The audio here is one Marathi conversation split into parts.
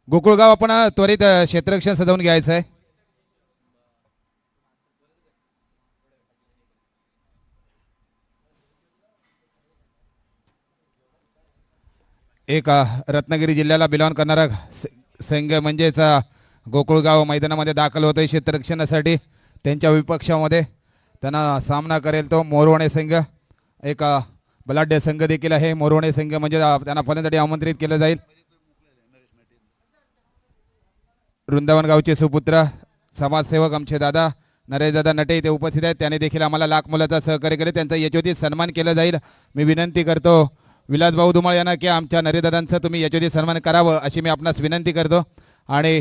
गोकुळगाव आपण त्वरित क्षेत्ररक्षण सजवून घ्यायचं आहे. एक रत्नागिरी जिल्ह्याला बिलॉंग करणारा संघ म्हणजेच गोकुळगाव मैदानामध्ये दाखल होतोय क्षेत्ररक्षणासाठी. त्यांच्या विपक्षामध्ये त्यांना सामना करेल तो मोरवणे संघ. एक बलाढ्य संघ देखील आहे मोरवणे संघ, म्हणजे त्यांना फलंदाजी आमंत्रित केलं जाईल. वृंदावन गावचे सुपुत्र समाजसेवक आमचे दादा नरेश दादा नटे इथे उपस्थित आहेत. त्याने देखील आम्हाला लाख मुलाचा सहकार्य केले, त्यांचा यशोचित सन्मान केला जाईल. मी विनंती करतो विलासभाऊ धुमाळ यांना की आमच्या नरेदादांचा तुम्ही यशोचित सन्मान करावं अशी मी आपणास विनंती करतो. आणि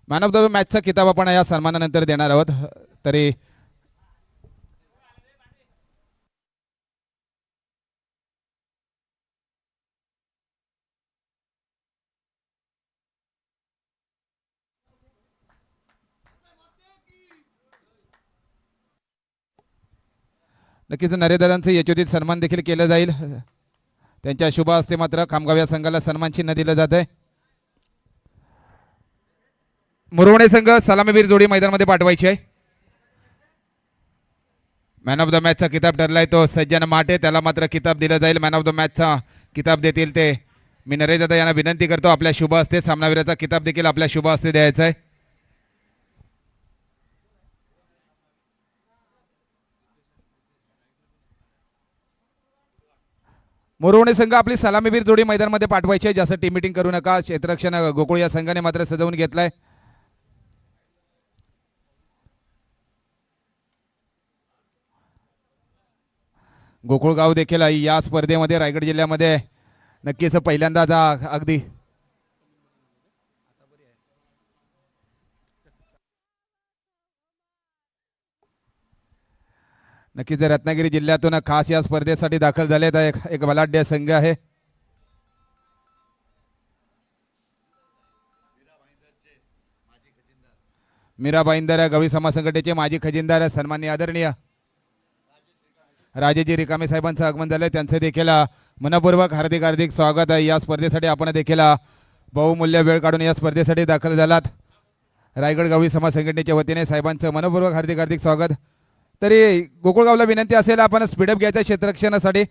मॅन ऑफ द मॅचचा किताब आपण या सन्मानानंतर देणार आहोत. तरी नक्कीच नरेदादांचं यशोचित सन्मान देखील केलं जाईल. त्यांच्या शुभ हस्ते मात्र खामगाव या संघाला सन्मान चिन्ह दिलं जात आहे. मुरवणे संघ सलामीवीर जोडी मैदानामध्ये पाठवायची आहे. मॅन ऑफ द मॅचचा किताब ठरलाय तो सज्जन माटे, त्याला मात्र किताब दिला जाईल. मॅन ऑफ द मॅचचा किताब देतील ते मी नरेश दादा यांना विनंती करतो आपल्या शुभ हस्ते सामनावीराचा किताब देखील आपल्या शुभ हस्ते द्यायचा आहे. मोरवणे संघ आपली सलामीवीर जोडी मैदानामध्ये पाठवायची आहे. जास्त टीम मिटिंग करू नका. क्षेत्ररक्षण गोकुळ या संघाने मात्र सजवून घेतलाय. गोकुळगाव देखील या स्पर्धेमध्ये रायगड जिल्ह्यामध्ये नक्कीच पहिल्यांदाच अगदी नक्कीच रत्नागिरी जिल्ह्यातून खास या स्पर्धेसाठी दाखल झाले. एक बलाढ्य संघ आहे. मीरा भाईंदर गवळी समाज संघटनेचे माजी खजिनदार सन्माननीय आदरणीय राजेजी रिकामे साहेबांचं आगमन झालंय. त्यांचे देखील मनपूर्वक हार्दिक हार्दिक स्वागत आहे. या स्पर्धेसाठी आपण देखील बहुमूल्य वेळ काढून या स्पर्धेसाठी दाखल झालात. रायगड गवळी समाज संघटनेच्या वतीने साहेबांचं मनपूर्वक हार्दिक हार्दिक स्वागत. तरी गोकुळगावला विनंती असेल आपण स्पीडअप घ्यायचं क्षेत्ररक्षणासाठी.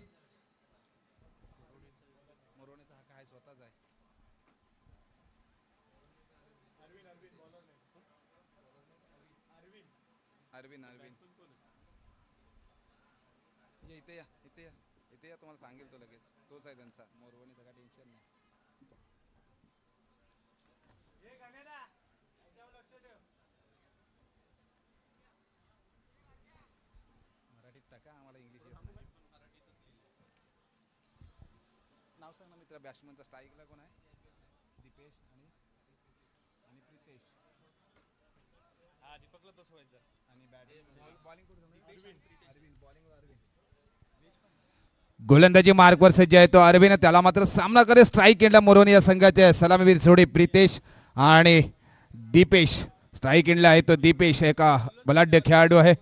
तुम्हाला सांगेल तो लगेच, तोच आहे त्यांचा मोरवणीचा, काय टेन्शन नाही. मराठीत टाका, आम्हाला इंग्लिश येत नाही. नाव सांग ना मित्र, बॅट्समनचा स्ट्राईकला कोण आहे? दीपेश आणि आणि प्रितेश. हा दीपकला तसं व्हायचं. आणि बॉलिंग करून अरविंद, बॉलिंग अरविंद. गोलंदाजी मार्कवर सज्ज आहे तो अरविंद, त्याला मात्र सामना करे स्ट्राईक एंडला मोरवणे या संघाचे सलामीवीर जोडी प्रितेश आणि दीपेश. स्ट्राईक एंडला आहे तो दीपेश, एका बलाढ्य खेळाडू आहे.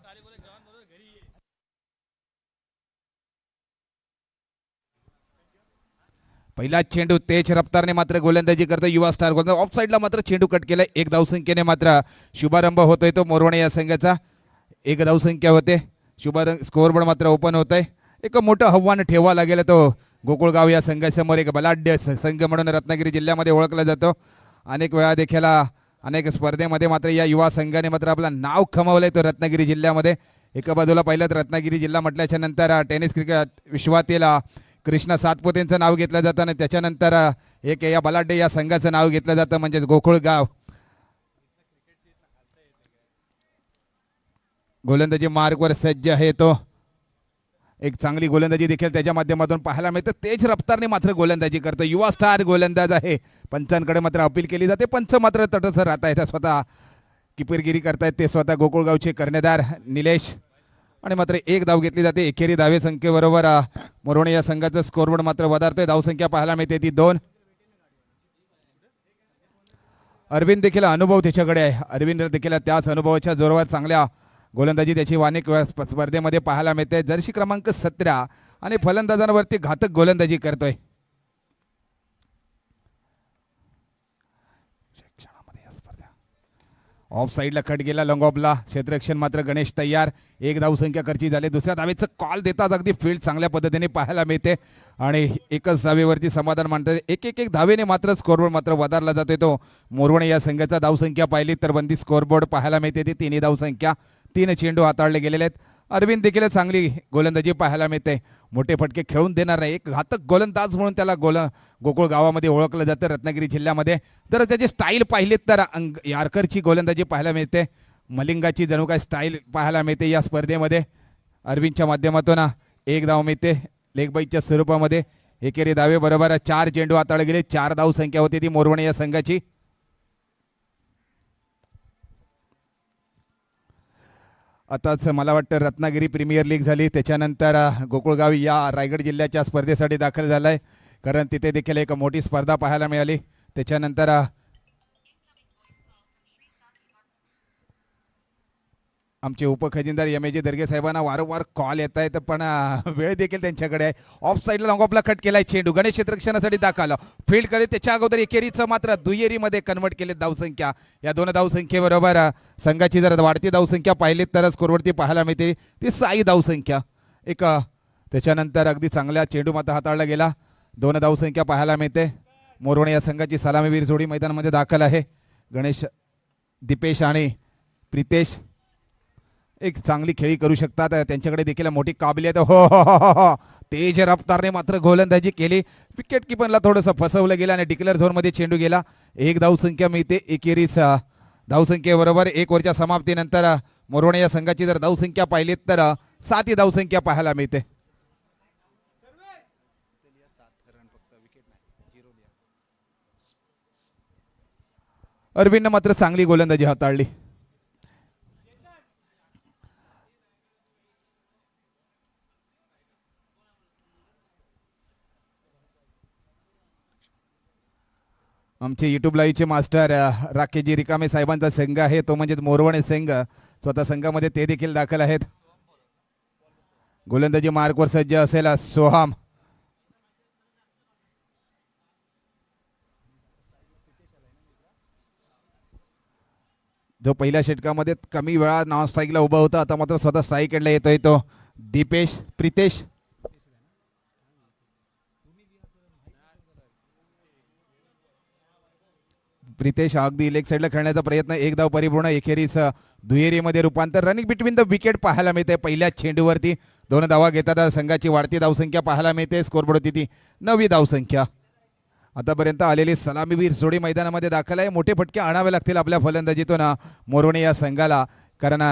पहिला चेंडू तेज रफ्तारने मात्र गोलंदाजी करतो युवा स्टार गोलंदाज. ऑफ साईडला मात्र चेंडू कट केलाय. एक धावसंख्येने मात्र शुभारंभ होतोय तो मोरवणे या संघाचा. एक धावसंख्या होते. स्कोअरबोर्ड मात्र ओपन होत आहे. एक मोठं आव्हान ठेवा लागेल तो गोकुळगाव या संघासमोर. एक बलाढ्य संघ म्हणून रत्नागिरी जिल्ह्यामध्ये ओळखला जातो. अनेक वेळा देखील अनेक स्पर्धेमध्ये मात्र या युवा संघाने मात्र आपलं नाव कमावलंय तो रत्नागिरी जिल्ह्यामध्ये. एका बाजूला पहिलं रत्नागिरी जिल्हा म्हटल्याच्या नंतर टेनिस क्रिकेट विश्वातील कृष्णा सातपुतेंचं नाव घेतलं जातं आणि त्याच्यानंतर एक या बलाढ्य या संघाचं नाव घेतलं जातं म्हणजेच गोकुळगाव. गोलंदाजी मार्गवर सज्ज आहे तो. एक चांगली गोलंदाजी देखील त्याच्या माध्यमातून पाहायला मिळते. तेज रफ्तारने मात्र गोलंदाजी करतो. युवा स्टार गोलंदाज आहे. पंचांकडे मात्र अपील केली जाते. पंच मात्र तटस्थ राहत आहेत. स्वतः किपरगिरी करतायत ते स्वतः गोकुळगावचे कर्णधार निलेश. आणि मात्र एक धाव घेतली जाते. एकेरी धावे संख्येबरोबर मोरवणे या संघाचा स्कोरबोर्ड मात्र वधारतोय. धावसंख्या पाहायला मिळते ती 2. अरविंद देखील अनुभव त्याच्याकडे आहे. अरविंद देखील त्याच अनुभवाच्या जोरावर चांगल्या गोलंदाजी त्याची अनेक स्पर्धेमध्ये पाहायला मिळते. जर्सी क्रमांक 17 आणि फलंदाजांवरती घातक गोलंदाजी करतोय. ऑफ साईडला कट गेला लॉंग ऑफला. क्षेत्ररक्षण मात्र गणेश तयार. एक धावसंख्या खर्ची झाली. दुसऱ्या धावेचं कॉल देतात अगदी फील्ड चांगल्या पद्धतीने पाहायला मिळते आणि एकच धावेवरती समाधान मानतात. एक धावेने मात्र स्कोरबोर्ड मात्र वधारला जातोय तो मोरवणे या संघाचा. धावसंख्या पाहिली तर बंदी स्कोरबोर्ड पाहायला मिळते ती 3 धावसंख्या. 3 चेंडू हाताळले गेलेले आहेत. अरविंद देखील चांगली गोलंदाजी पाहायला मिळते. मोठे फटके खेळून देणार नाही. एक घातक गोलंदाज म्हणून त्याला गोकुळ गावामध्ये ओळखलं जातं रत्नागिरी जिल्ह्यामध्ये. तर त्याची स्टाईल पाहिलीत तर यारकरची गोलंदाजी पाहायला मिळते. मलिंगाची जणू काय स्टाईल पाहायला मिळते या स्पर्धेमध्ये. अरविंदच्या माध्यमातून एक धाव मिळते लेग बाईच्या स्वरूपामध्ये. एकेरी धावे बरोबर 4 चेंडू हाताळले गेले. 4 धाव संख्या होती ती मोरवणे या संघाची. आताच मला वाटतं रत्नागिरी प्रीमियर लीग झाली त्याच्यानंतर गोकुळगाव या रायगड जिल्ह्याच्या स्पर्धेसाठी दाखल झाला आहे. कारण तिथे देखील एक मोठी स्पर्धा पाहायला मिळाली. त्याच्यानंतर आमचे उपखजिनदार एम.ए.जी. दर्गे साहेबांना वारंवार कॉल येत आहेत पण वेळ देखील त्यांच्याकडे आहे. ऑफ साईडला लॉंग ऑफला कट केलाय चेंडू. गणेश क्षेत्ररक्षणासाठी दाखल फील्ड कडे. त्याच्या अगोदर एकेरीचं मात्र दुहेरीमध्ये कन्वर्ट केले धावसंख्या. या 2 धावसंख्येबरोबर संघाची जर वाढती धावसंख्या पाहिली तर स्कोरवरती पाहायला मिळते ती 6 धावसंख्या. एक त्याच्यानंतर अगदी चांगल्या चेंडू मात्र हाताळला गेला. 2 धावसंख्या पाहायला मिळते. मोरवणे या संघाची सलामीवीर जोडी मैदानामध्ये दाखल आहे. गणेश दीपेश आणि प्रितेश एक चांगली खेळी करू शकतात. त्यांच्याकडे देखील मोठी काबिलियत. हो तेज रफ्तारने मात्र गोलंदाजी केली. विकेट किपरला थोडंसं फसवलं गेलं आणि डिक्लेअर झोनमध्ये चेंडू गेला. 1 धावसंख्या मिळते एकेरीच धावसंख्येबरोबर. 1 ओव्हरच्या समाप्तीनंतर मोरवणे या संघाची जर धावसंख्या पाहिली तर 7 धावसंख्या पाहायला मिळते. अरविंदने मात्र चांगली गोलंदाजी हाताळली. आमचे युट्यूब लाईव्हचे मास्टर राकेशजी रिकामे साहेबांचा संघ आहे तो म्हणजेच मोरवणे संघ. स्वतः संघामध्ये ते देखील दाखल आहेत. गोलंदाजी मार्कवर सज्ज असेल सोहम. जो पहिल्या षटकामध्ये कमी वेळा नॉन स्ट्राईकला उभा होता आता मात्र स्वतः स्ट्राईक एंडला येतोय तो प्रितेश. प्रितेश अगदी लेग साईडला खेळण्याचा प्रयत्न. 1 धाव परिपूर्ण. एखेरीच दुहेरीमध्ये रूपांतर. रनिंग बिटवीन द विकेट पाहायला मिळते पहिल्या चेंडूवरती. 2 धावा घेतात. संघाची वाढती धावसंख्या पाहायला मिळते. स्कोरबोर्ड होती ती 9वी धावसंख्या. आतापर्यंत आलेली सलामीवीर जोडी मैदानामध्ये दाखल आहे. मोठे फटके आणावे लागतील आपल्या फलंदाजीतून मोरवणे या संघाला. कारण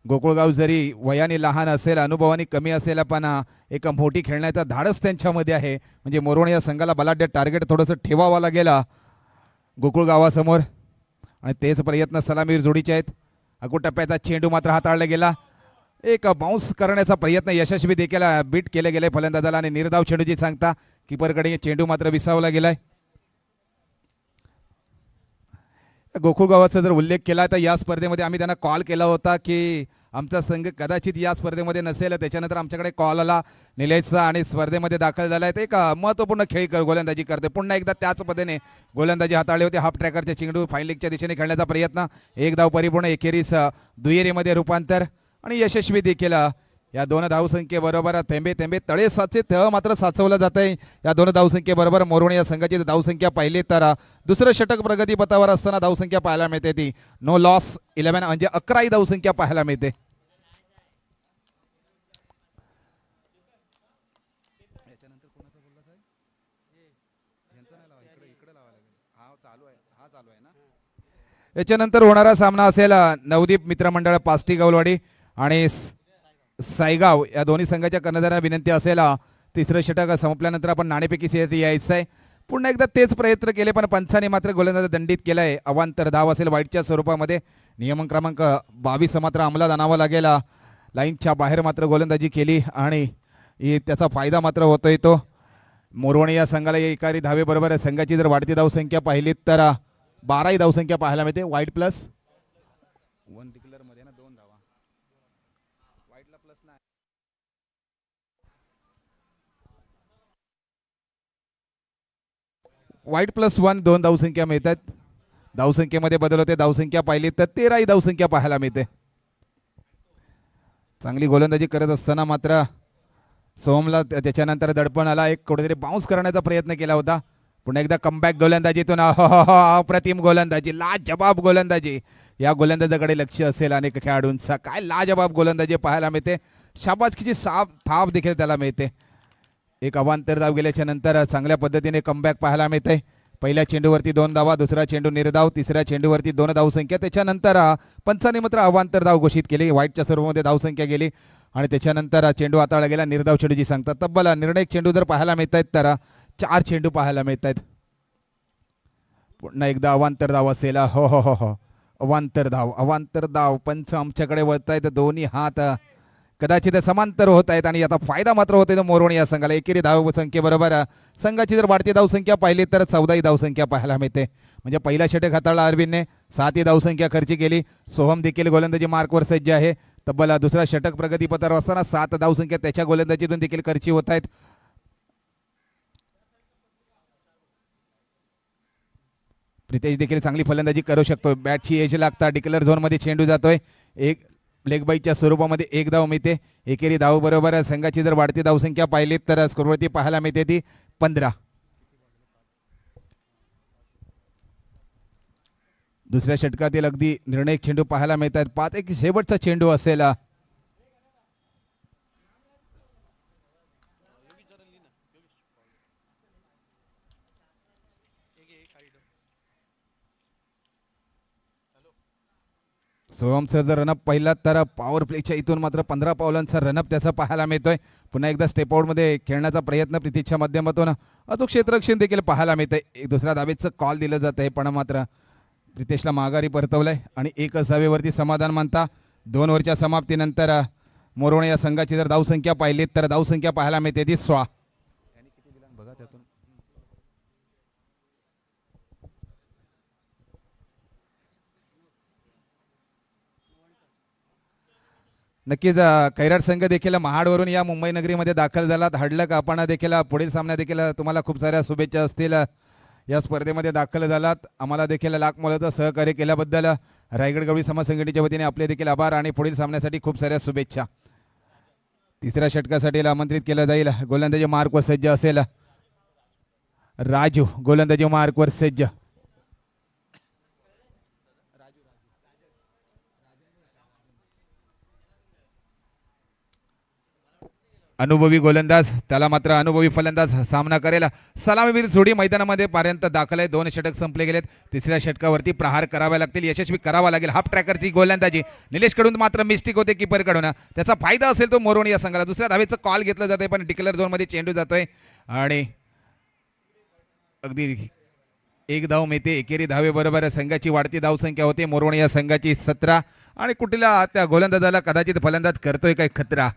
गोकुळगाव जरी वयाने लहान असेल अनुभवाने कमी असेल पण एक मोठी खेळण्याचा धाडस त्यांच्यामध्ये आहे. म्हणजे मोरवणे या संघाला बलाढ्य टार्गेट थोडंसं ठेवावं लागेल गोकुळ गावासमोर आणि तेच प्रयत्न सलामीवीर जोडीचे आहेत. अगो टप्प्याचा चेंडू मात्र हाताळला गेला. एक बाउन्स करण्याचा प्रयत्न यशस्वी देखील बीट केले गेले फलंदाजाला आणि निर्धाव चेंडूची सांगता कीपरकडे चेंडू मात्र विसावला गेलाय. गोकुळ गावाचा जर उल्लेख केला तर या स्पर्धेमध्ये आम्ही त्यांना कॉल केला होता की आमचा संघ कदाचित या स्पर्धेमध्ये नसेल. त्याच्यानंतर आमच्याकडे कॉल आला निलेशचा आणि स्पर्धेमध्ये दाखल झाला आहे. एक महत्त्वपूर्ण खेळी गोलंदाजी करते. पुन्हा एकदा त्याच पद्धतीने गोलंदाजी हाताळली होती. हाफ ट्रॅकरचे चेंडू फाईन लीगच्या दिशेने खेळण्याचा प्रयत्न. 1 धाव परिपूर्ण. एखेरीस दुहेरीमध्ये रूपांतर आणि यशस्वी देखील. या 2 धावसंख्येबरोबर थेंबे थेंबे तळे साचे तळ मात्र साचवलं जात आहे. या 2 धावसंख्येबरोबर मोरवणे या संघाची धावसंख्या पाहिली तर दुसरं षटक प्रगतीपथावर असताना धावसंख्या पाहायला मिळते ती नो लॉस 11 म्हणजे 11 धावसंख्या पाहायला मिळते. याच्यानंतर होणारा सामना असेल नवदीप मित्रमंडळ पास्टी गवलवाडी आणि सायगाव या दोन्ही संघाच्या कर्णधारांना विनंती असेल तिसरं षटक संपल्यानंतर आपण नाणेफेकी सेरी यायचं आहे. पुन्हा एकदा तेच प्रयत्न केले पण पंचाने मात्र गोलंदाज दंडित केलाय. अवांतर धाव असेल वाईटच्या स्वरूपामध्ये. नियमन क्रमांक 22 मात्र अंमलात आणावा लागेल. लाईनच्या बाहेर मात्र गोलंदाजी केली आणि त्याचा फायदा मात्र होतोय तो मोरवणे या संघाला. एकारी धावेबरोबर संघाची जर वाढती धावसंख्या पाहिली तर 12 धावसंख्या पाहायला मिळते. वाईट प्लस 1 डिक्लेअर मध्ये ना 2 धावा वाईटला प्लस नाही. वाईट +1 2 धावसंख्या मिळतात. धावसंख्येमध्ये बदल होते. धावसंख्या पाहिली तर 13 ही धावसंख्या पाहायला मिळते. चांगली गोलंदाजी करत असताना मात्र सोहमला त्याच्यानंतर दडपण आला. एक कुठेतरी बाउन्स करण्याचा प्रयत्न केला होता. पुन्हा एकदा कमबॅक गोलंदाजीतून अप्रतिम गोलंदाजी, लाजबाब गोलंदाजी. या गोलंदाजाकडे लक्ष असेल अनेक खेळाडूंचा. काय लाजबाब गोलंदाजी पाहायला मिळते. शाबासकीची थाप देखील त्याला मिळते. एक अवांतर धाव गेल्याच्या नंतर चांगल्या पद्धतीने कमबॅक पाहायला मिळते. पहिल्या चेंडूवरती 2 धावा, दुसरा चेंडू निर्धाव, तिसऱ्या चेंडूवरती 2 धावसंख्या. त्याच्यानंतर पंचांनी मात्र अवांतर धाव घोषित केली. व्हाईटच्या स्वरूपामध्ये धावसंख्या गेली आणि त्याच्यानंतर चेंडू हाताळला गेला. निर्धाव चेंडूची सांगतात. तब्बल निर्णायक चेंडू जर पाहायला मिळत आहेत तर 4 चेंडू पाहायला मिळत आहेत. पुन्हा एकदा अवांतर धाव असेल. हो हो हो हो अवांतर धाव. पंच आमच्याकडे वळत आहेत. दोन्ही हात कदाचित समांतर होत आहेत आणि आता फायदा मात्र होतोय मोरवणी या संघाला. एकेरी धाव संख्येबरोबर संघाची जर वाढती धावसंख्या पाहिली तर 14 धावसंख्या पाहायला मिळते. म्हणजे पहिला षटक हाताळला अरविंदने, 7 धावसंख्या खर्ची केली. सोहम देखील गोलंदाजी मार्कवर सज्ज आहे. तब्बल दुसरा षटक प्रगतीपथावर असताना 7 धावसंख्या त्याच्या गोलंदाजीतून देखील खर्ची होत आहेत. प्रितेश देखील चांगली फलंदाजी करू शकतो. बॅटची एज लागता. डिक्लेअर झोनमध्ये चेंडू जातोय. एक लेग बाईच्या स्वरूपामध्ये 1 धाव मिळते. एकेरी धाव बरोबर संघाची जर वाढती धावसंख्या पाहिली तर स्कोरवरती पाहायला मिळते ती 15. दुसऱ्या षटकातील अगदी निर्णायक चेंडू पाहायला मिळतात. 5 एक शेवटचा चेंडू असेल. सोहमचा जर रनअप पहिला तर पॉवर प्लेच्या इथून मात्र 15 पावलांचा रनअप त्याचा पाहायला मिळतोय. पुन्हा एकदा स्टेप आउटमध्ये खेळण्याचा प्रयत्न प्रितीच्या माध्यमातून अचूक क्षेत्ररक्षण देखील पाहायला मिळतंय. एक दुसऱ्या धावेचं कॉल दिलं जात आहे पण मात्र प्रितेशला माघारी परतवलंय आणि 1 धावेवरती समाधान मानता. 2 ओव्हरच्या समाप्तीनंतर मोरवणे या संघाची जर धावसंख्या पाहिली तर धावसंख्या पाहायला मिळते ती 16. नक्कीच कैराट संघ देखील महाडवरून या मुंबई नगरीमध्ये दाखल झाला. हडलक आपण देखील पुढील सामन्या देखील तुम्हाला खूप साऱ्या शुभेच्छा असतील. या स्पर्धेमध्ये दाखल झालात. आम्हाला देखील लाख मोलाचं सहकार्य केल्याबद्दल रायगड गवळी समाज संघटनेच्या वतीने आपले देखील आभार आणि पुढील सामन्यासाठी खूप साऱ्या शुभेच्छा. तिसऱ्या षटकासाठी आमंत्रित केलं जाईल. गोलंदाजी मार्कवर सज्ज असेल राजू. गोलंदाजी मार्कवर सज्ज. अनुभवी गोलंदाज, त्याला मात्र अनुभवी फलंदाज सामना करेल. सलामीवीर जोडी मैदानामध्ये पर्यंत दाखल आहे. 2 षटक संपले गेलेत. तिसऱ्या षटकावरती प्रहार करावे लागतील, यशस्वी करावा लागेल. हाफ ट्रॅकरची गोलंदाजी निलेशकडून मात्र मिस्टेक होते कीपरकडून. त्याचा फायदा असेल तो मोरवणी या संघाला. दुसऱ्या धावेचं कॉल घेतलं जातंय पण डिक्लेअर झोनमध्ये चेंडू जातोय आणि अगदी 1 धाव मिळते. एकेरी धावेबरोबर संघाची वाढती धावसंख्या होते. मोरवणी या संघाची 17 आणि कुठल्या त्या गोलंदाजाला कदाचित फलंदाज करतोय काय खतरा.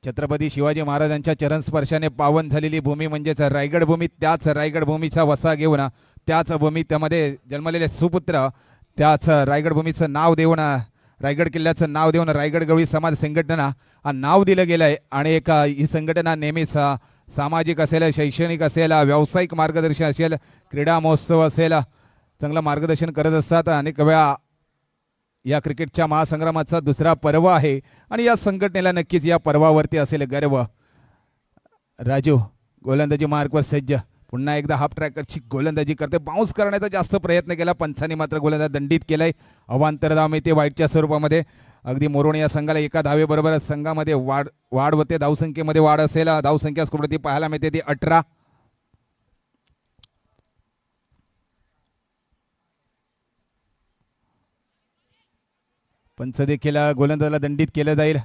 छत्रपती शिवाजी महाराजांच्या चरणस्पर्शाने पावन झालेली भूमी म्हणजेच रायगड भूमी. त्याच रायगड भूमीचा वसा घेऊन, त्याच भूमीमध्ये जन्मलेले सुपुत्र, त्याच रायगड भूमीचं नाव देऊन, रायगड किल्ल्याचं नाव देऊन रायगड गवळी समाज संघटना नाव दिलं गेलं आहे. आणि ही संघटना नेहमीच सामाजिक असेल, शैक्षणिक असेल, व्यावसायिक मार्गदर्शन असेल, क्रीडा महोत्सव असेल, चांगलं मार्गदर्शन करत असतात. अनेक वेळा या क्रिकेटच्या महासंग्रामाचा दुसरा पर्व आहे आणि या संघटनेला नक्कीच या पर्वावरती असेल गर्व. राजू गोलंदाजी मार्कवर सज्ज. पुन्हा एकदा हाफ ट्रॅकरची गोलंदाजी करते. बाउन्स करण्याचा जास्त प्रयत्न केला. पंचांनी मात्र गोलंदाज दंडित केलाय. अवांतर धाव मिळते व्हाईटच्या स्वरूपामध्ये. अगदी मोरवणे या संघाला 1 धावेबरोबर संघामध्ये वाढ होते. धावसंख्येमध्ये वाढ असेल. धावसंख्या स्फूर्ती पाहायला मिळते ती 18. पंच देखील गोलंदाजाला दंडित केलं जाईल.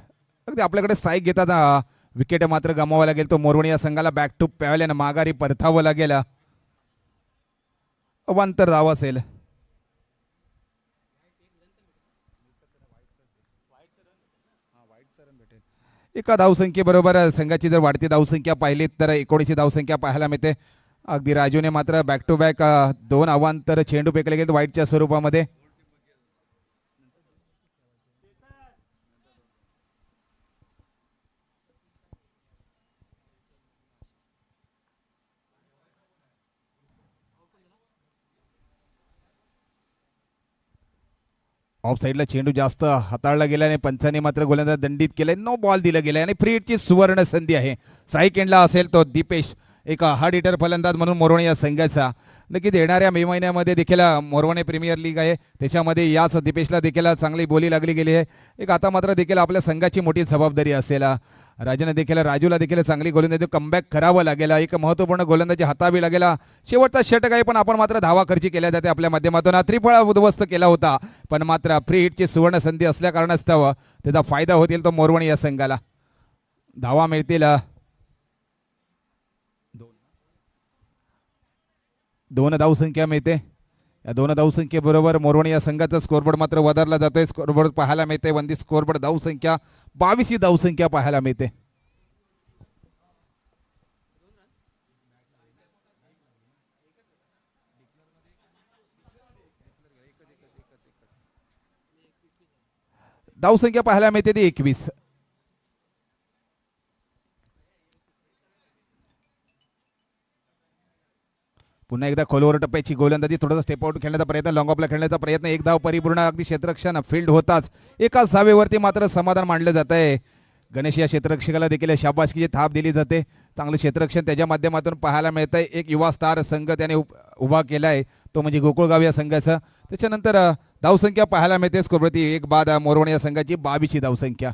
अगदी आपल्याकडे स्ट्राईक घेतात. विकेट मात्र गमावा लागेल. तो मोरवणी या संघाला बॅक टू पॅव्हलियन माघारी परतावं लागेल. अवांतर धाव असेल. एका धावसंख्येबरोबर संघाची जर वाढती धावसंख्या पाहिली तर 19 धावसंख्या पाहायला मिळते. अगदी राजूने मात्र बॅक टू बॅक 2 अवांतर चेंडू फेकले गेले व्हाईटच्या स्वरूपामध्ये. ऑफ साईडला चेंडू जास्त हाताळला गेला आणि पंचाने मात्र गोलंदाज दंडित केलाय. नो बॉल दिलं गेलंय आणि फ्री हिटची सुवर्ण संधी आहे. स्ट्राईक एंडला असेल तो दीपेश, एक हार्ड हिटर फलंदाज म्हणून मोरवणे या संघाचा. नक्कीच येणाऱ्या मे महिन्यामध्ये देखील मोरवणे प्रीमियर लीग आहे, त्याच्यामध्ये याच दीपेशला देखील चांगली बोली लागली गेली आहे. एक आता मात्र देखील आपल्या संघाची मोठी जबाबदारी असेल. राजूला देखील चांगली गोलंदाजी कमबॅक करावं लागेल. एक महत्त्वपूर्ण गोलंदाजी हातावी लागेल. शेवटचा षटक आहे पण आपण मात्र धावा खर्ची केल्या जाते आपल्या माध्यमातून. त्रिफळा उद्ध्वस्त केला होता पण मात्र फ्री हिटची सुवर्ण संधी असल्या कारणास्तव त्याचा फायदा होतील तो मोरवणे या संघाला. धावा मिळतील. दोन धावसंख्या मिळते. या दोन धावसंख्येबरोबर मोरवणे या संघाचा स्कोरबोर्ड मात्र वधारला जातोय. स्कोरबोर्ड पाहायला मिळते वंदी स्कोरबोर्ड धावसंख्या 22 ही धावसंख्या पाहायला मिळते. धावसंख्या पाहायला मिळते ती 21. पुन्हा एकदा खोलवर टप्प्याची गोलंदाजी, थोडासा स्टेप आउट खेळण्याचा प्रयत्न, लॉंग ऑफला खेळण्याचा प्रयत्न. एक धाव परिपूर्ण, अगदी क्षेत्ररक्षण फील्ड होताच एकाच धावेवरती मात्र समाधान मानलं जात आहे. गणेश या क्षेत्ररक्षकाला देखील शाबासकीची थाप दिली जाते. चांगलं क्षेत्ररक्षण त्याच्या माध्यमातून पाहायला मिळत आहे. एक युवा स्टार संघ त्याने उभा केला आहे, तो म्हणजे गोकुळगाव या संघाचा. त्याच्यानंतर धावसंख्या पाहायला मिळते स्कोरवरती एक बाद मोरवणे या संघाची 22 ही धावसंख्या.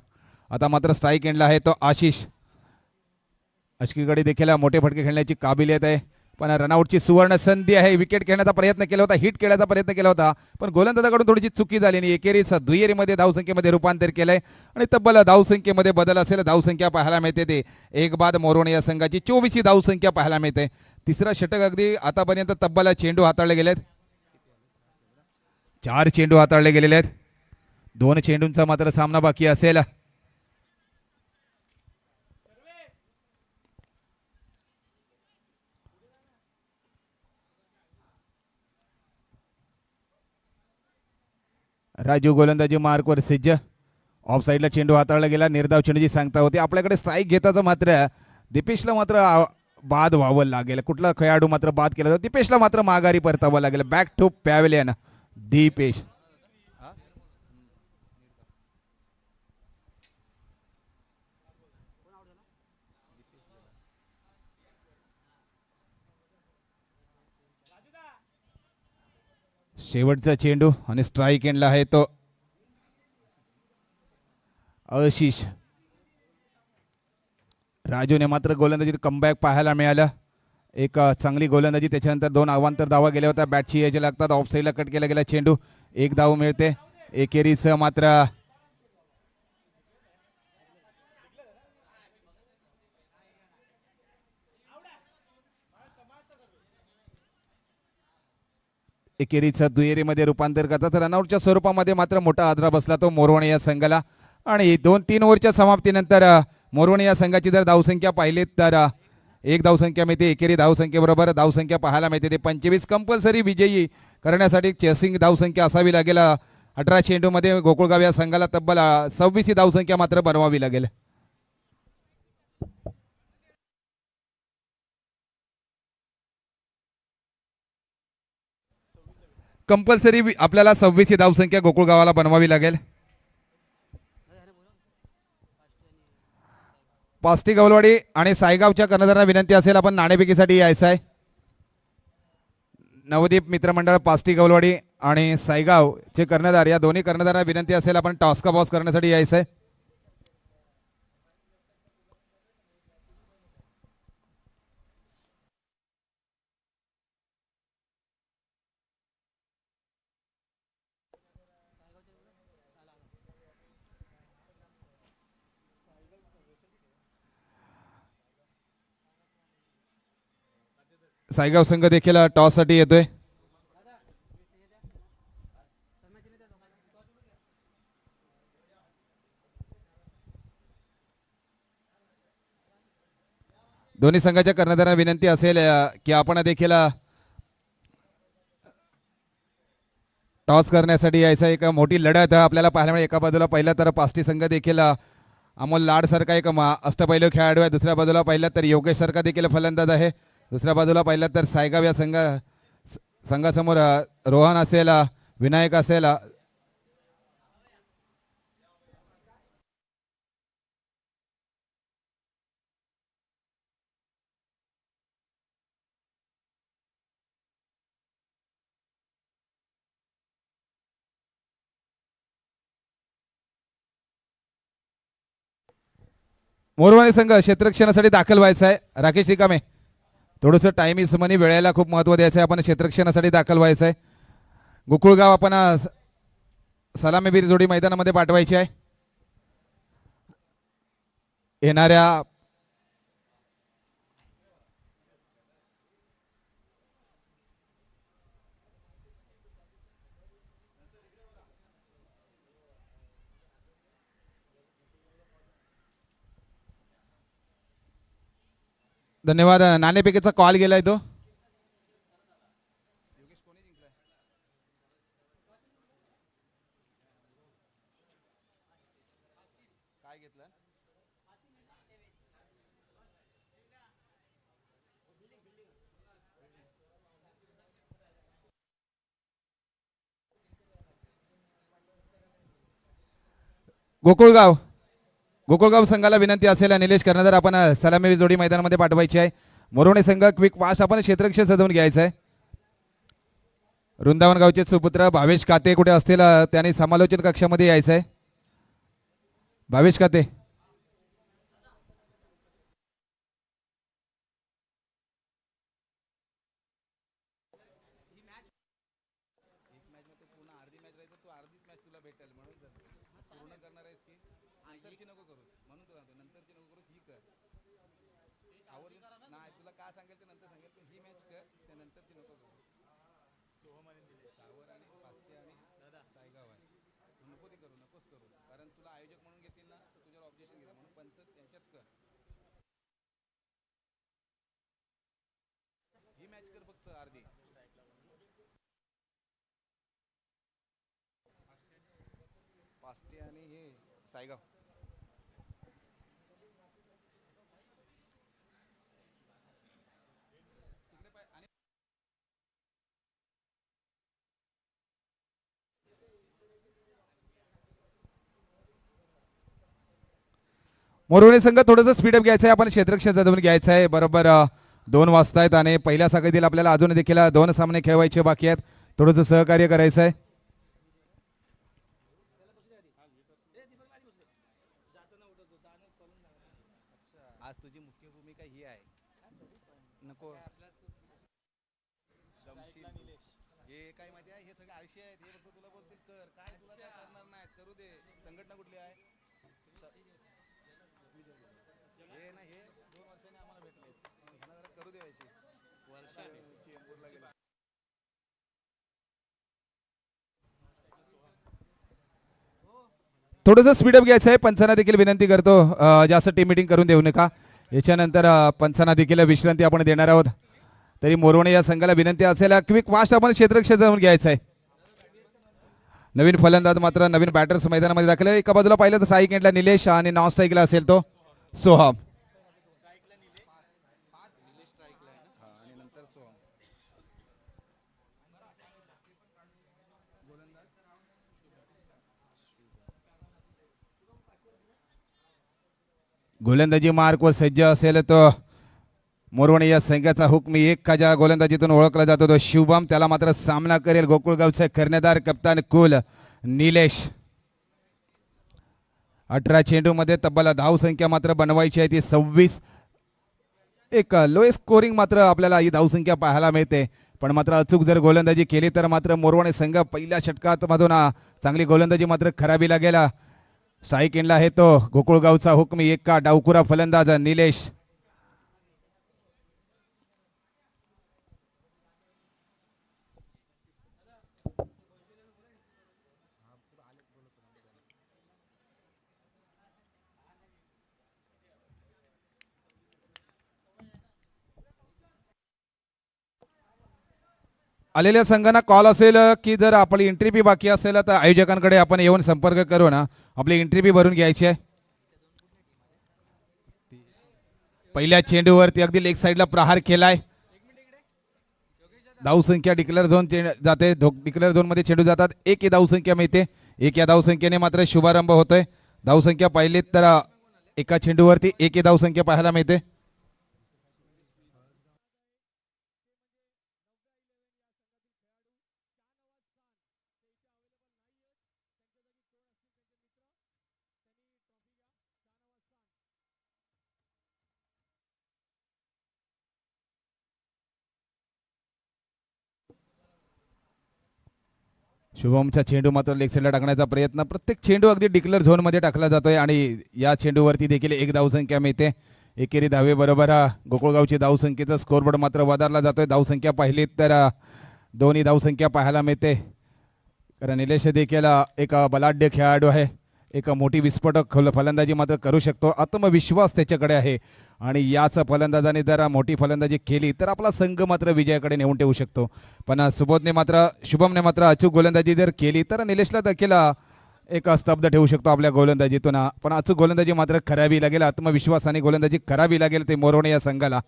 आता मात्र स्ट्राईक एंडला आहे तो आशिष. अश्कीकडे देखील मोठे फटके खेळण्याची काबिलियत आहे पण रनआउटची सुवर्ण संधी आहे. विकेट खेळण्याचा प्रयत्न केला होता, हिट खेळण्याचा प्रयत्न केला होता पण गोलंदाजाकडून थोडीशी चुकी झाली आणि एकेरीच दुहेरीमध्ये धावसंख्येमध्ये रूपांतर केलंय आणि तब्बल धावसंख्येमध्ये बदल असेल. धावसंख्या पाहायला मिळते ते एक बाद मोरवणे या संघाची 24 ही धावसंख्या पाहायला मिळते. तिसरा षटक अगदी आतापर्यंत तब्बल चेंडू हाताळले गेलेत. 4 चेंडू हाताळले गेलेले आहेत. 2 चेंडूंचा मात्र सामना बाकी असेल. राजू गोलंदाजी मार्कवर सज्ज. ऑफ साईडला चेंडू हाताळला गेला. निर्धाव चेंडूची सांगता होती. आपल्याकडे स्ट्राईक घेताच मात्र दीपेशला मात्र बाद व्हावं लागेल. कुठला खेळाडू मात्र बाद केला तर दीपेशला मात्र माघारी परतावं लागेल. Back to pavilion Dipesh. शेवटचा चेंडू आणि स्ट्राईक एंडला आहे तो आशिष. राजूने मात्र गोलंदाजीत कमबॅक पाहायला मिळालं. एक चांगली गोलंदाजी, त्याच्यानंतर 2 अवांतर धावा गेल्या होत्या. बॅटची यायचे लागतात. ऑफ साईडला कट केला गेला चेंडू, एक धाव मिळते. एकेरीचं मात्र एकेरीचं दुहेरीमध्ये रूपांतर करतात. रनआउटच्या स्वरूपामध्ये मात्र मोठा आदरा बसला तो मोरवणे या संघाला. आणि 2-3 ओव्हरच्या समाप्तीनंतर मोरवणे या संघाची जर धावसंख्या पाहिली तर एक धावसंख्या मिळते. एकेरी धावसंख्येबरोबर धावसंख्या पाहायला मिळते ते 25. कंपल्सरी विजयी करण्यासाठी चेसिंग धावसंख्या असावी लागेल. 18 चेंडूमध्ये गोकुळगाव या संघाला तब्बल 26 ही धावसंख्या मात्र बनवावी लागेल. कंपल्सरी आपल्याला 26 ही धावसंख्या गोकुळगावाला बनवावी लागेल. पास्टी गवलवाडी आणि सायगावच्या कर्णधारांना विनंती असेल आपण नाणेफेकीसाठी यायचं आहे. नवदीप मित्रमंडळ पास्टी गवलवाडी आणि सायगावचे कर्णधार या दोन्ही कर्णधारांना विनंती असेल आपण टॉस का बॉस करण्यासाठी यायचं आहे. सायगाव संघ देखील टॉससाठी येतोय. दोन्ही संघाच्या कर्णधारांना विनंती असेल की आपण देखील टॉस करण्यासाठी यायचं. एक मोठी लढत आपल्याला पाहायला मिळेल. एका बाजूला पहिला तर पास्टी संघ देखील अमोल लाड सारखा एक अष्टपैलू खेळाडू आहे. दुसऱ्या बाजूला पाहिलं तर योगेश सारखा देखील फलंदाज आहे. दुसऱ्या बाजूला पाहिलं तर सायगाव या संघासमोर रोहन असेल, विनायक असेल, मोरवाणी संघ क्षेत्ररक्षणासाठी दाखल व्हायचा आहे. राकेश रिकामे थोडंसं टाइम इज मनी, वेळेला खूप महत्त्व द्यायचं आहे. आपण क्षेत्ररक्षणासाठी दाखल व्हायचं आहे. गोकुळगाव आपण सलामीवीर जोडी मैदानामध्ये पाठवायची आहे. येणाऱ्या धन्यवाद. नाणेफेकीचा कॉल गेलाय तो. गोकुळगाव गोकुळगाव संघाला विनंती असेल निलेश कर्णधार आपण सलामी जोडी मैदानामध्ये पाठवायची आहे. मोरवणे संघ क्विक फास्ट आपण क्षेत्ररक्षण सजवून घ्यायचं आहे. वृंदावन गावचे सुपुत्र भावेश काते कुठे असतील त्यांनी समालोचन कक्षामध्ये यायचं आहे. भावेश काते मोरवणे संघ थोडंसं स्पीडअप घ्यायचं आहे. आपण क्षेत्ररक्षण सजवून घ्यायचं आहे. बरोबर 2 वाजता आहेत आणि पहिल्या साखळीतील आपल्याला अजून देखील 2 सामने खेळवायचे बाकी आहेत. थोडंसं सहकार्य करायचं आहे. आज तुझी मुख्य भूमिका ही आहे. नको हे काय माहिती आहे, हे सगळे आळशी आहेत. हे फक्त तुला बोलतील कर काय, तुला काय करणार नाहीत. करू दे. संघटना कुठली आहे हे ना, हे 2 वर्षांनी आम्हाला भेटले. ह्यांना जरा करू द्यायची वर्षाची एम्पूरला गेला. थोडंसं स्पीडअप घ्यायचं आहे. पंचांना देखील विनंती करतो जास्त टीम मिटिंग करून देऊ नका. याच्यानंतर पंचांना देखील विश्रांती आपण देणार आहोत. तरी मोरवणे या संघाला विनंती असेल क्विक फास्ट आपण क्षेत्ररक्षण जाऊन घ्यायचं आहे. नवीन फलंदाज मात्र नवीन बॅटर्स मैदानामध्ये दाखल आहे. एका बाजूला पाहिलं तर स्ट्राईक एंडला निलेश आणि नॉन स्ट्राईकला असेल तो सोहम. गोलंदाजी मार्कवर सज्ज असेल तो मोरवणे या संघाचा हुकमी एक का ज्या गोलंदाजीतून ओळखला जातो तो शुभम. त्याला मात्र सामना करेल गोकुळगावचा कर्णधार कप्तान कुल निलेश. 18 चेंडूमध्ये तब्बल धावसंख्या मात्र बनवायची आहे ती 26. एक लोएस्ट स्कोरिंग मात्र आपल्याला ही धावसंख्या पाहायला मिळते. पण मात्र अचूक जर गोलंदाजी केली तर मात्र मोरवणे संघ पहिल्या षटकात मधून चांगली गोलंदाजी मात्र खराबीला गेला. स्ट्राईक एंडला आहे तो गोकुळगावचा हुकमी एक का डावखुरा फलंदाज निलेश. आलेल्या संघांना कॉल असेल की जर आपली एंट्री फी बाकी असेल तर आयोजकांकडे आपण येऊन संपर्क करू ना, आपली एंट्री फी भरून घ्यायची आहे. पहिल्या चेंडूवरती अगदी लेग साईडला प्रहार केलाय. धावसंख्या डिक्लेअर झोन जाते. डिक्लेअर झोन मध्ये चेंडू जातात. एक ही धावसंख्या मिळते. एक या धावसंख्येने मात्र शुभारंभ होतोय. धावसंख्या पाहिलीत तर एका चेंडूवरती एक ही धावसंख्या पाहायला मिळते. शुभमचा चेंडू मात्र लेग साईडला टाकण्याचा प्रयत्न. प्रत्येक चेंडू अगदी डिक्लेअर झोनमध्ये टाकला जातोय आणि या चेंडूवरती देखील एक धावसंख्या मिळते. एकेरी धावे बरोबर गोकुळगावची धावसंख्येचा स्कोरबोर्ड मात्र वधारला जातोय. धावसंख्या पाहिली तर दोन्ही धावसंख्या पाहायला मिळते. कारण निलेश देखील एक बलाढ्य खेळाडू आहे. एक मोठी विस्फोटक फलंदाजी मात्र करू शकतो. आत्मविश्वास त्याच्याकडे आहे आणि याच फलंदाजाने जर मोठी फलंदाजी केली तर आपला संघ मात्र विजयाकडे नेऊन ठेवू शकतो. पण शुभमने मात्र अचूक गोलंदाजी जर केली तर निलेशला देखील एक स्तब्ध ठेवू शकतो आपल्या गोलंदाजीतून. पण अचूक गोलंदाजी मात्र करावी लागेल. आत्मविश्वासाने गोलंदाजी करावी लागेल ते मोरवणे या संघाला.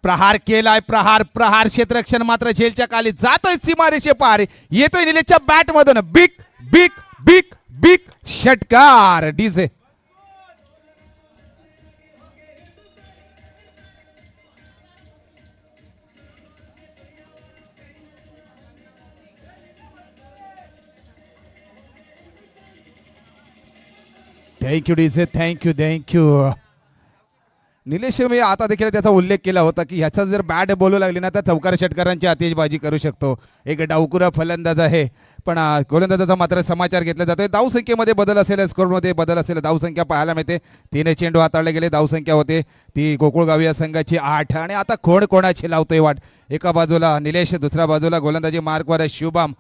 प्रहार केलाय, प्रहार क्षेत्ररक्षण मात्र झेलच्या खाली जातोय. सीमारेषे पार येतोय निलेशच्या बॅट मधून. बिग बिग बिग बिग षटकार DJ. Thank you DJ, thank you. Nilesh मी आता देखील त्याचा उल्लेख केला होता की ह्याचा जर बॅट बोलू लागली ना तर चौकार षटकारांची आतिषबाजी करू शकतो. एक डावकुरा फलंदाज आहे. पण गोलंदाजाचा मात्र समाचार घेतला जातोय. धावसंख्येमध्ये बदल असेल, स्कोरमध्ये बदल असेल. धावसंख्या पाहायला मिळते. 3 चेंडू हाताळले गेले. धावसंख्या होते ती गोकुळगाव या संघाची 8 आणि आता कोणाची लावतोय वाट. एका बाजूला निलेश, दुसऱ्या बाजूला गोलंदाजी मार्कवर शुभम.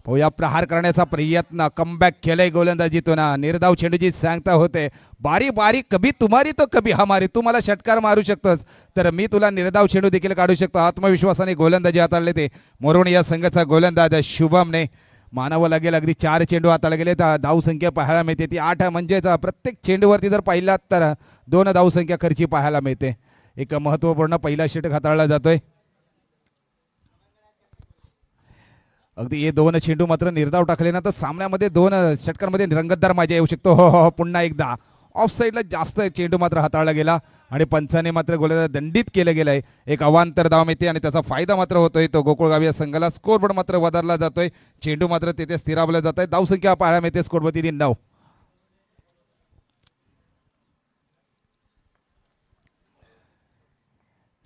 या प्रहार करण्याचा प्रयत्न, कमबॅक केलंय गोलंदाजीतून. निर्धाव चेंडूची सांगता होते. बारी बारी कभी तुम्हारी तो कभी हमारी. तू मला षटकार मारू शकतोस तर मी तुला निर्धाव चेंडू देखील काढू शकतो. आत्मविश्वासाने गोलंदाजी हाताळले ते मोरवणे या संघाचा गोलंदाज शुभमने. मानावं लागेल अगदी 4 चेंडू हाताळले गेले. तर धावसंख्या पाहायला मिळते ती 8. म्हणजेच प्रत्येक चेंडूवरती जर पाहिलात तर 2 धावसंख्या खर्ची पाहायला मिळते. एक महत्त्वपूर्ण पहिला षटक हाताळला जातोय. अगदी हे 2 चेंडू मात्र निर्धाव टाकले ना तर सामन्यामध्ये 2 षटकांमध्ये रंगतदार मजा येऊ शकतो. हो पुन्हा एकदा ऑफ साईडला जास्त चेंडू मात्र हाताळला गेला आणि पंचाने मात्र गोलंदाज दंडित केलं गेलंय. एक अवांतर धाव मिळते आणि त्याचा फायदा मात्र होतोय तो गोकुळगाव या संघाला. स्कोरबोर्ड मात्र वधारला जातोय. चेंडू मात्र तिथे स्थिरावला जात आहे. धावसंख्या पाहायला मिळते स्कोरवरती 9.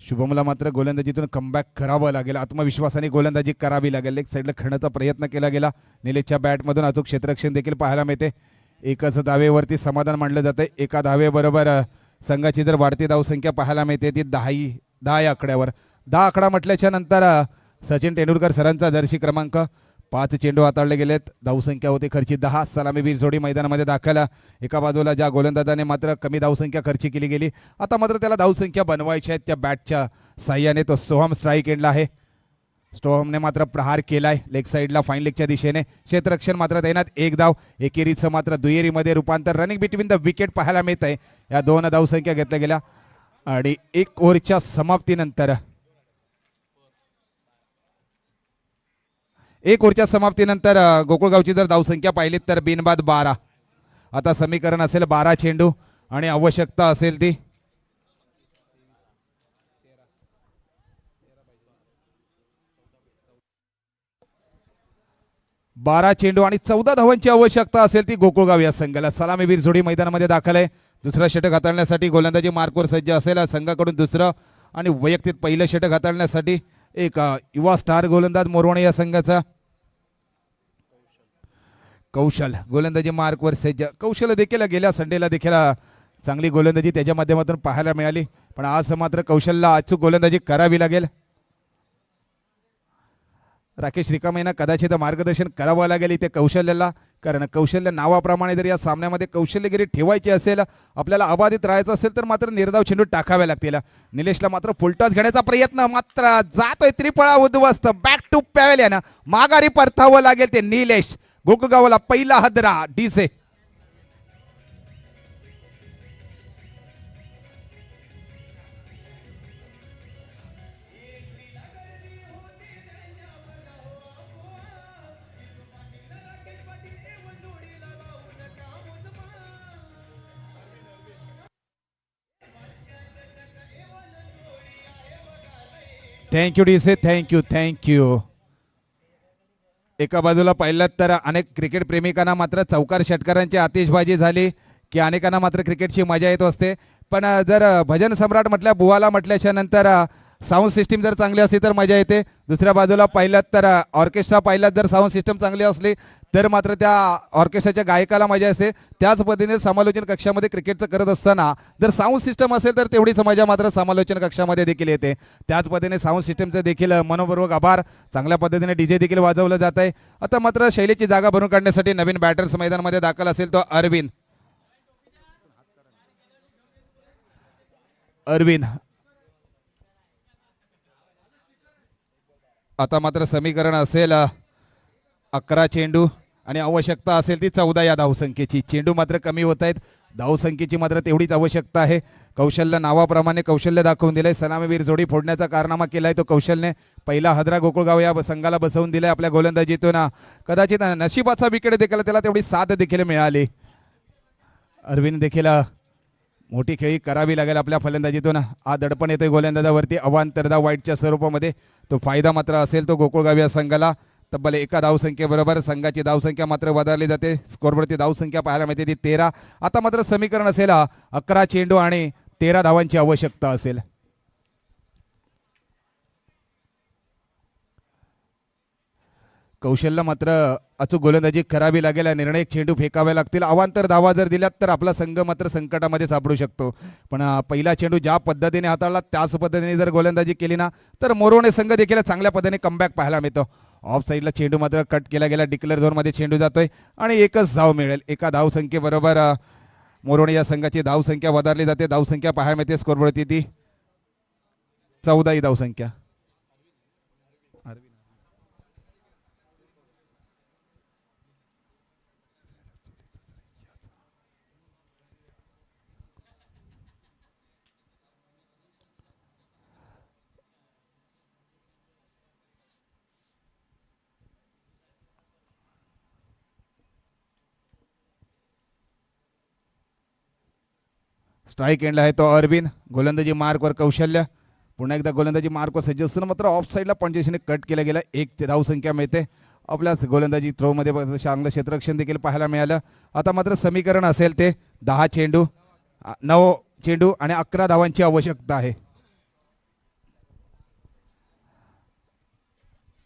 शुभमला मात्र गोलंदाजीतून कमबॅक करावं लागेल. आत्मविश्वासाने गोलंदाजी करावी लागेल. एक साईडला खेळण्याचा प्रयत्न केला गेला. निलेशच्या बॅटमधून अचूक क्षेत्ररक्षण देखील पाहायला मिळते. एकच धावेवरती समाधान मानलं जातं. एका धावेबरोबर संघाची जर वाढती धावसंख्या पाहायला मिळते ती 10 आकड्यावर. 10 आकडा म्हटल्याच्या नंतर सचिन तेंडुलकर सरांचा जर्सी क्रमांक. 5 चेंडू हाताळले गेलेत. धावसंख्या होते खर्ची 10. सलामीवीर जोडी मैदानामध्ये दाखल. एका बाजूला ज्या गोलंदाजाने मात्र कमी धावसंख्या खर्ची केली गेली, आता मात्र त्याला धावसंख्या बनवायची आहेत त्या बॅटच्या साह्याने. तो सोहम स्ट्राईक एंडला आहे. सोहमने मात्र प्रहार केलाय लेग साईडला फाईन लेगच्या दिशेने. क्षेत्ररक्षण मात्र तैनात. 1 धाव. एकेरीचं मात्र दुहेरीमध्ये रूपांतर. रनिंग बिटवीन द विकेट पाहायला मिळत आहे. या 2 धावसंख्या घेतल्या गेल्या आणि 1 ओव्हरच्या समाप्तीनंतर 1 ओव्हरच्या समाप्तीनंतर गोकुळगावची जर धावसंख्या पाहिली तर बिनबाद 12. आता समीकरण असेल 12 चेंडू आणि आवश्यकता असेल ती 12 चेंडू आणि 14 धावांची आवश्यकता असेल ती गोकुळगाव या संघाला. सलामीवीर जोडी मैदानामध्ये दाखल आहे. दुसरं षटक हाताळण्यासाठी गोलंदाजी मार्कवर सज्ज असेल संघाकडून दुसरं आणि वैयक्तिक पहिलं षटक हाताळण्यासाठी एक युवा स्टार गोलंदाज मोरवणे या संघाचा कौशल गोलंदाजी मार्कवर सज्ज. कौशल देखील गेल्या संडेला देखील चांगली गोलंदाजी त्याच्या माध्यमातून पाहायला मिळाली, पण आज मात्र कौशलला अचूक गोलंदाजी करावी लागेल. राकेश रिकाम यांना कदाचित मार्गदर्शन करावं लागेल इथे कौशल्याला, कारण कौशल्य नावाप्रमाणे जर या सामन्यामध्ये कौशल्यगिरी ठेवायची असेल, आपल्याला अबाधित राहायचं असेल तर मात्र निर्धाव चेंडू टाकावे लागतील. निलेशला मात्र फुलटॉस घेण्याचा प्रयत्न मात्र जातोय. त्रिफळा उद्ध्वस्त. Back to pavilion. माघारी परतावं लागेल ते निलेश. गोकुळगावला पहिला हदरा DC. Thank you DC, thank you thank you. एका बाजूला पाहिलं तर अनेक क्रिकेट प्रेमिकांना मात्र चौकार षटकारांची आतिषबाजी झाली की अनेकांना मात्र क्रिकेटची मजा येत असते, पण जर भजन सम्राट म्हटल्या बुवाला म्हटल्याच्या नंतर साऊंड सिस्टीम जर चांगली असली तर मजा येते. दुसऱ्या बाजूला पाहिलं तर ऑर्केस्ट्रा पाहिलात जर साऊंड सिस्टम चांगली असली तर मात्र त्या ऑर्केस्ट्राच्या गायकाला मजा असते. त्याच पद्धतीने समालोचन कक्षामध्ये क्रिकेटचं करत असताना जर साऊंड सिस्टम असेल तर तेवढीच मजा मात्र समालोचन कक्षामध्ये देखील येते. त्याच पद्धतीने साऊंड सिस्टमचं देखील मनोपूर्वक आभार. चांगल्या पद्धतीने डीजे देखील वाजवलं जात आहे. आता मात्र शैलीची जागा भरून काढण्यासाठी नवीन बॅटर्स मैदानामध्ये दाखल असेल तो अरविंद. आता मात्र समीकरण असेल 11 चेंडू आणि आवश्यकता असेल ती 14 या धावसंख्येची. चेंडू मात्र कमी होत आहेत, धावसंख्येची मात्र तेवढीच आवश्यकता आहे. कौशल्य नावाप्रमाणे कौशल्य दाखवून दिलंय. सलामीवीर जोडी फोडण्याचा कारनामा केलाय तो कौशलने. पहिला हदरा गोकुळगाव या संघाला बसवून दिलाय आपल्या गोलंदाजीतून. कदाचित नशिबाचा विकेट देखील त्याला तेवढी साथ देखील मिळाली. अरविंद देखील मोठी खेळी करावी लागेल आपल्या फलंदाजीतून. हा दडपण येतोय गोलंदाजावरती अवांतरदा वाईटच्या स्वरूपामध्ये. तो फायदा मात्र असेल तो गोकुळगाव या संघाला. तब्बल एका धावसंख्येबरोबर संघाची धावसंख्या मात्र वधारली जाते. स्कोरवरती धावसंख्या पाहायला मिळते ती 13. आता मात्र समीकरण असेल 11 चेंडू आणि 13 धावांची आवश्यकता असेल. कौशल्य मात्र अचूक गोलंदाजी करावी लागेल. निर्णायक चेंडू फेकावे लागतील. अवांतर धावा जर दिल्यात तर आपला संघ मात्र संकटामध्ये सापडू शकतो. पण पहिला चेंडू ज्या पद्धतीने हाताळला त्याच पद्धतीने जर गोलंदाजी केली ना तर मोरवणे संघ देखील चांगल्या पद्धतीने कमबॅक पाहायला मिळतो. ऑफ साईडला चेंडू मात्र कट केला गेला. डिक्लेअर झोनमध्ये चेंडू जातोय आणि एकच धाव मिळेल. एका धावसंख्येबरोबर मोरवणे या संघाची धावसंख्या वधारली जाते. धावसंख्या पाहायला मिळते स्कोरवरती ती 14 ही धावसंख्या. स्ट्राईक एंडला आहे तो अरविंद. गोलंदाजी मार्कवर कौशल्य. पुन्हा एकदा गोलंदाजी मार्कवर सज्ज असताना मात्र ऑफ साईडला पंचेशीने कट केला गेला. एक धावसंख्या मिळते. आपल्याच गोलंदाजी थ्रोमध्ये चांगलं क्षेत्ररक्षण देखील पाहायला मिळालं. आता मात्र समीकरण असेल ते 10 चेंडू 9 चेंडू आणि 11 धावांची आवश्यकता आहे.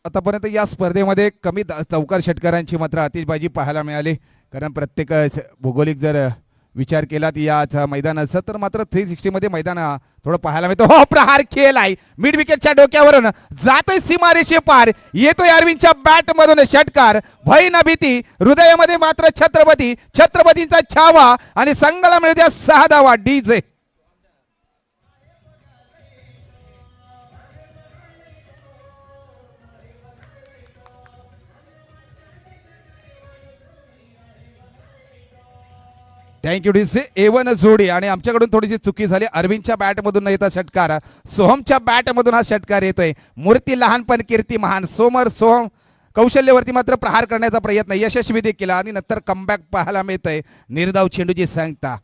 आतापर्यंत या स्पर्धेमध्ये कमी चौकार षटकारांची मात्र आतिषबाजी पाहायला मिळाली. कारण प्रत्येक भौगोलिक जर विचार केला याच मैदानाचा तर मात्र 360 मध्ये मैदान थोडं पाहायला मिळतो. हो प्रहार खेळ आहे. मिड विकेटच्या डोक्यावरून जातोय सीमारेषे पार. येतोय अरविंदच्या बॅट मधून षटकार. भय न भीती. हृदयामध्ये मात्र छत्रपती. छत्रपतींचा छावा आणि संघाला मिळत्या 6 धावा. DJ thank you DC. एवन जोडी आणि आमच्याकडून थोडीशी चुकी झाली. अरविंदच्या बॅटमधून न येता षटकार सोहमच्या बॅटमधून हा षटकार येतोय. मूर्ती लहान पण कीर्ती महान. सोहम कौशल्यवरती मात्र प्रहार करण्याचा प्रयत्न यशस्वी देखील आणि नंतर कमबॅक पाहायला मिळतंय. निर्धाव चेंडूची सांगता.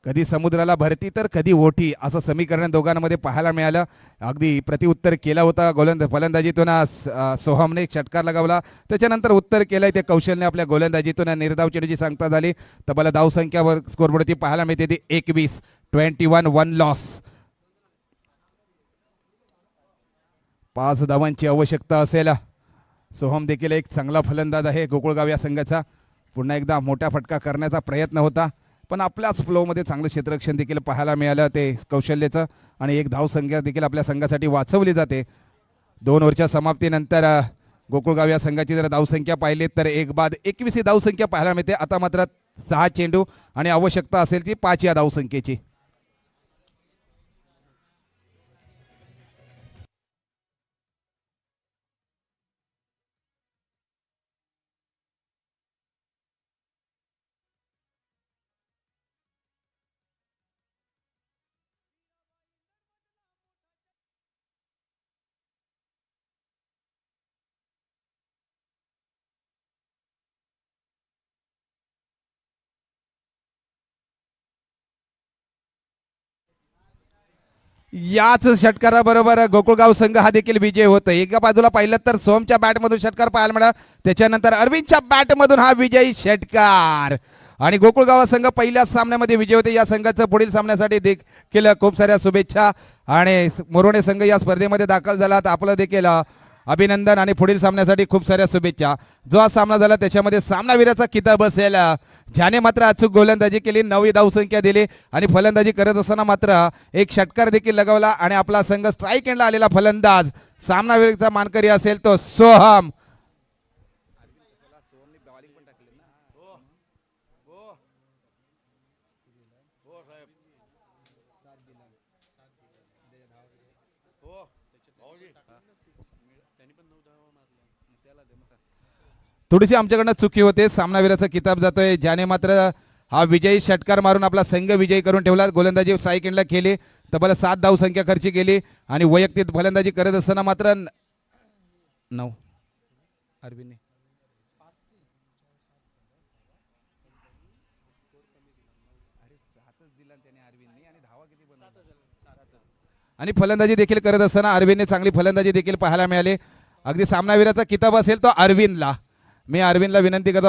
कधी समुद्राला भरती तर कधी ओठी असं समीकरण दोघांमध्ये पाहायला मिळालं. अगदी प्रतिउत्तर केला होता फलंदाजीतून सोहमने षटकार लगावला. त्याच्यानंतर उत्तर केलंय ते कौशलने आपल्या गोलंदाजीतून. निर्धाव चेंडूची सांगता झाली. तब्बल धावसंख्यावर स्कोरबोर्डवरती पाहायला मिळते ती 21. 21 1 लॉस. 5 धावांची आवश्यकता असेल. सोहम देखील एक चांगला फलंदाज आहे गोकुळगाव या संघाचा. पुन्हा एकदा मोठा फटका करण्याचा प्रयत्न होता पण आपल्याच फ्लोमध्ये चांगलं क्षेत्ररक्षण देखील पाहायला मिळालं ते कौशल्याचं. आणि एक धावसंख्या देखील आपल्या संघासाठी वाचवली जाते. 2 ओव्हरच्या समाप्तीनंतर गोकुळगाव या संघाची जर धावसंख्या पाहिली तर 1 बाद 21 ही धावसंख्या पाहायला मिळते. आता मात्र 6 चेंडू आणि आवश्यकता असेल ती 5 या धावसंख्येची. याच षटकाराबरोबर गोकुळगाव संघ हा देखील विजय होतो. एका बाजूला पाहिलं तर सोमच्या बॅटमधून षटकार पाहायला मिळाला. त्याच्यानंतर अरविंदच्या बॅटमधून हा विजयी षटकार. आणि गोकुळ गावा संघ पहिल्याच सामन्यामध्ये विजय होते. या संघाचं पुढील सामन्यासाठी देखील खूप साऱ्या शुभेच्छा. आणि मोरोणे संघ या स्पर्धेमध्ये दाखल झाला तर आपलं देखील अभिनंदन आणि पुढील सामन्यासाठी खूप साऱ्या शुभेच्छा. जो हा सामना झाला त्याच्यामध्ये सामनावीराचा किताब असेल, ज्याने मात्र अचूक गोलंदाजी केली, 9 धावसंख्या दिली आणि फलंदाजी करत असताना मात्र एक षटकार देखील लगावला आणि आपला संघ स्ट्राईक एंडला आलेला फलंदाज सामनावीराचा मानकरी असेल तो सोहम. थोडीशी आमच्याकडनं चुकी होते. सामनावीराचा किताब जातोय, ज्याने मात्र हा विजयी षटकार मारून आपला संघ विजयी करून ठेवला. गोलंदाजी स्ट्राईक एंडला केली, तब्बल 7 धावसंख्या खर्च केली आणि वैयक्तिक फलंदाजी करत असताना मात्र 9 अरविंदने आणि फलंदाजी देखील करत असताना अरविंदने चांगली फलंदाजी देखील पाहायला मिळाली. अगदी सामनावीराचा किताब असेल तो अरविंदला. मी अरविंदला विनंती करतो